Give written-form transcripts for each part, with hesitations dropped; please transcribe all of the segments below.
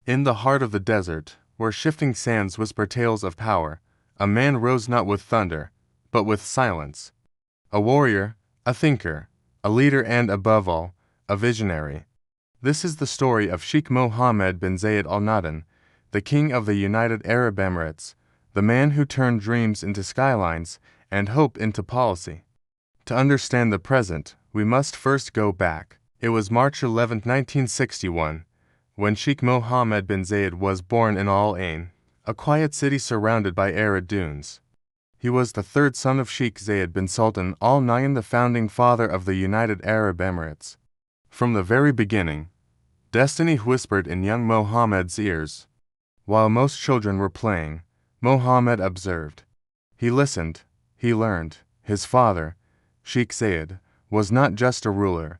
In the heart of the desert, where shifting sands whisper tales of power, a man rose not with thunder, but with silence. A warrior, a thinker, a leader and, above all, a visionary. This is the story of Sheikh Mohammed bin Zayed Al Nahyan, the king of the United Arab Emirates, the man who turned dreams into skylines and hope into policy. To understand the present, we must first go back. It was March 11, 1961, when Sheikh Mohammed bin Zayed was born in Al Ain, a quiet city surrounded by arid dunes. He was the third son of Sheikh Zayed bin Sultan Al Nahyan, the founding father of the United Arab Emirates. From the very beginning, destiny whispered in young Mohammed's ears. While most children were playing, Mohammed observed. He listened, he learned. His father, Sheikh Zayed, was not just a ruler.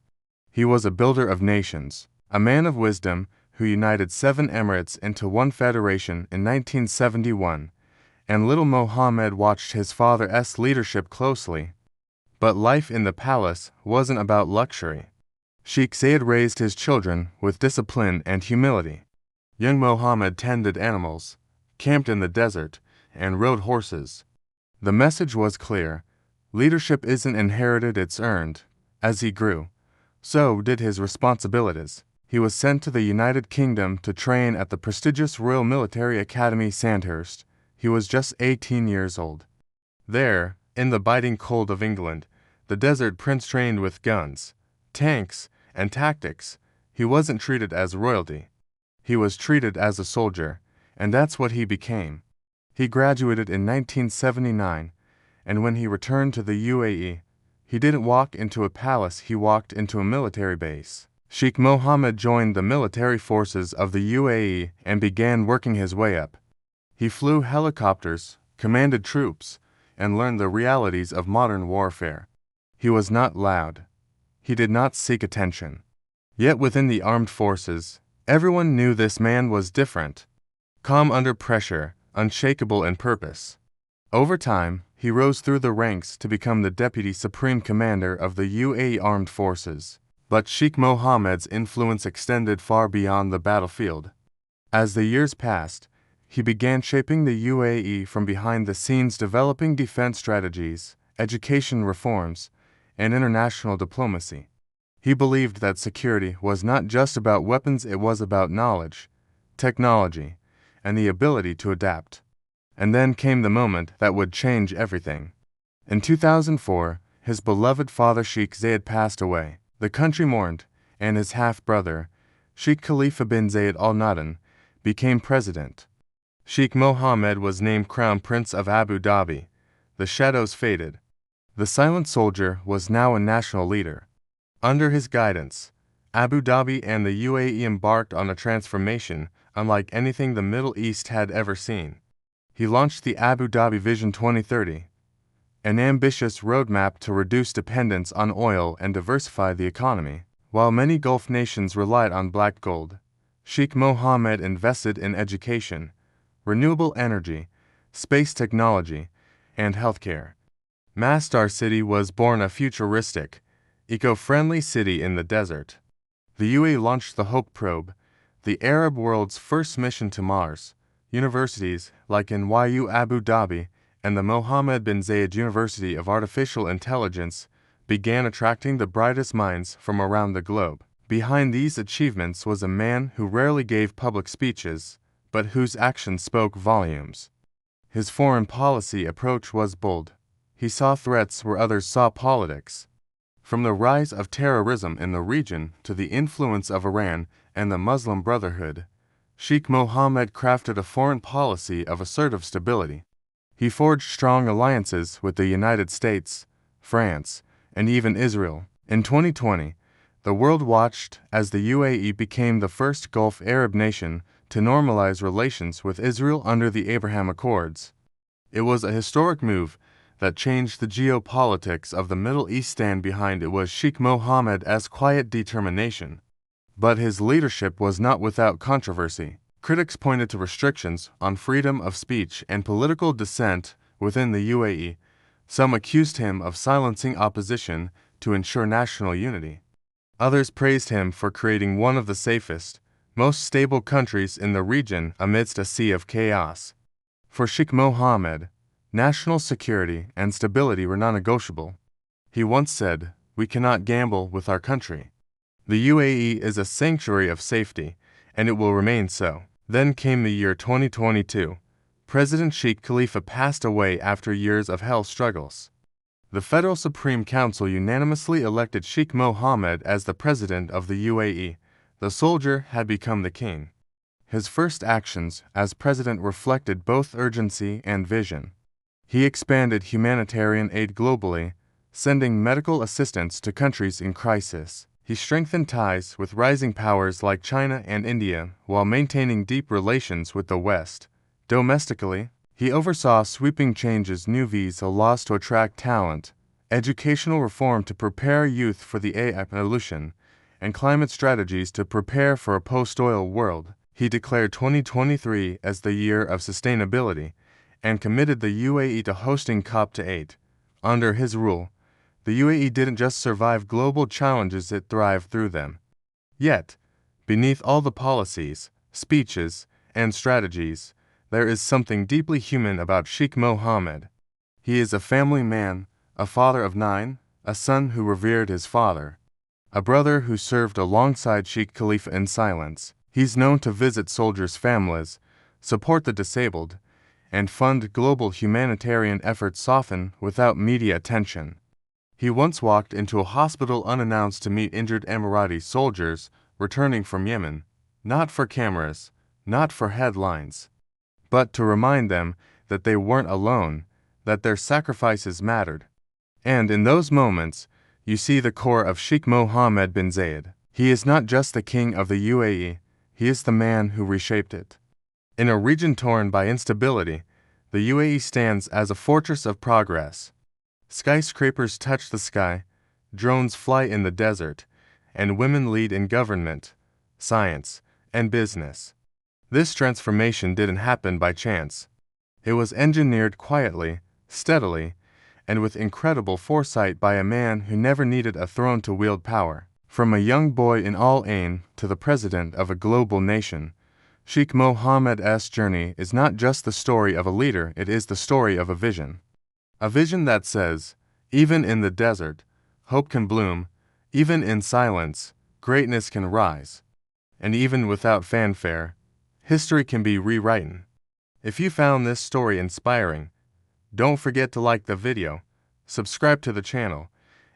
He was a builder of nations, a man of wisdom who united 7 emirates into one federation in 1971, and little Mohammed watched his father's leadership closely. But life in the palace wasn't about luxury. Sheikh Zayed raised his children with discipline and humility. Young Mohammed tended animals, camped in the desert, and rode horses. The message was clear: leadership isn't inherited, it's earned. As he grew, so did his responsibilities. He was sent to the United Kingdom to train at the prestigious Royal Military Academy Sandhurst. He was just 18 years old. There, in the biting cold of England, the desert prince trained with guns, tanks, and tactics. He wasn't treated as royalty. He was treated as a soldier, and that's what he became. He graduated in 1979, and when he returned to the UAE, he didn't walk into a palace, he walked into a military base. Sheikh Mohammed joined the military forces of the UAE and began working his way up. He flew helicopters, commanded troops, and learned the realities of modern warfare. He was not loud. He did not seek attention. Yet within the armed forces, everyone knew this man was different. Calm under pressure, unshakable in purpose. Over time, he rose through the ranks to become the Deputy Supreme Commander of the UAE Armed Forces. But Sheikh Mohammed's influence extended far beyond the battlefield. As the years passed, he began shaping the UAE from behind the scenes, developing defense strategies, education reforms, and international diplomacy. He believed that security was not just about weapons, it was about knowledge, technology, and the ability to adapt. And then came the moment that would change everything. In 2004, his beloved father Sheikh Zayed passed away. The country mourned, and his half-brother, Sheikh Khalifa bin Zayed Al Nahyan, became president. Sheikh Mohammed was named Crown Prince of Abu Dhabi. The shadows faded. The silent soldier was now a national leader. Under his guidance, Abu Dhabi and the UAE embarked on a transformation unlike anything the Middle East had ever seen. He launched the Abu Dhabi Vision 2030, an ambitious roadmap to reduce dependence on oil and diversify the economy. While many Gulf nations relied on black gold, Sheikh Mohammed invested in education, renewable energy, space technology, and healthcare. Masdar City was born, a futuristic, eco-friendly city in the desert. The UAE launched the Hope probe, the Arab world's first mission to Mars. Universities like NYU Abu Dhabi and the Mohammed bin Zayed University of Artificial Intelligence began attracting the brightest minds from around the globe. Behind these achievements was a man who rarely gave public speeches, but whose actions spoke volumes. His foreign policy approach was bold. He saw threats where others saw politics. From the rise of terrorism in the region to the influence of Iran and the Muslim Brotherhood, Sheikh Mohammed crafted a foreign policy of assertive stability. He forged strong alliances with the United States, France, and even Israel. In 2020, the world watched as the UAE became the first Gulf Arab nation to normalize relations with Israel under the Abraham Accords. It was a historic move that changed the geopolitics of the Middle East, and behind it was Sheikh Mohammed's quiet determination. But his leadership was not without controversy. Critics pointed to restrictions on freedom of speech and political dissent within the UAE. Some accused him of silencing opposition to ensure national unity. Others praised him for creating one of the safest, most stable countries in the region amidst a sea of chaos. For Sheikh Mohammed, national security and stability were non-negotiable. He once said, "We cannot gamble with our country. The UAE is a sanctuary of safety, and it will remain so." Then came the year 2022. President Sheikh Khalifa passed away after years of hell struggles. The Federal Supreme Council unanimously elected Sheikh Mohammed as the president of the UAE. The soldier had become the king. His first actions as president reflected both urgency and vision. He expanded humanitarian aid globally, sending medical assistance to countries in crisis. He strengthened ties with rising powers like China and India while maintaining deep relations with the West. Domestically, he oversaw sweeping changes: new visa laws to attract talent, educational reform to prepare youth for the AI revolution, and climate strategies to prepare for a post-oil world. He declared 2023 as the year of sustainability and committed the UAE to hosting COP28. Under his rule, the UAE didn't just survive global challenges, it thrived through them. Yet, beneath all the policies, speeches, and strategies, there is something deeply human about Sheikh Mohammed. He is a family man, a father of 9, a son who revered his father, a brother who served alongside Sheikh Khalifa in silence. He's known to visit soldiers' families, support the disabled, and fund global humanitarian efforts often without media attention. He once walked into a hospital unannounced to meet injured Emirati soldiers returning from Yemen, not for cameras, not for headlines, but to remind them that they weren't alone, that their sacrifices mattered. And in those moments, you see the core of Sheikh Mohamed bin Zayed. He is not just the king of the UAE, he is the man who reshaped it. In a region torn by instability, the UAE stands as a fortress of progress. Skyscrapers touch the sky, drones fly in the desert, and women lead in government, science, and business. This transformation didn't happen by chance. It was engineered quietly, steadily, and with incredible foresight by a man who never needed a throne to wield power. From a young boy in Al Ain to the president of a global nation, Sheikh Mohammed's journey is not just the story of a leader, it is the story of a vision. A vision that says, even in the desert, hope can bloom, even in silence, greatness can rise, and even without fanfare, history can be rewritten. If you found this story inspiring, don't forget to like the video, subscribe to the channel,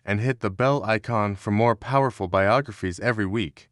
and hit the bell icon for more powerful biographies every week.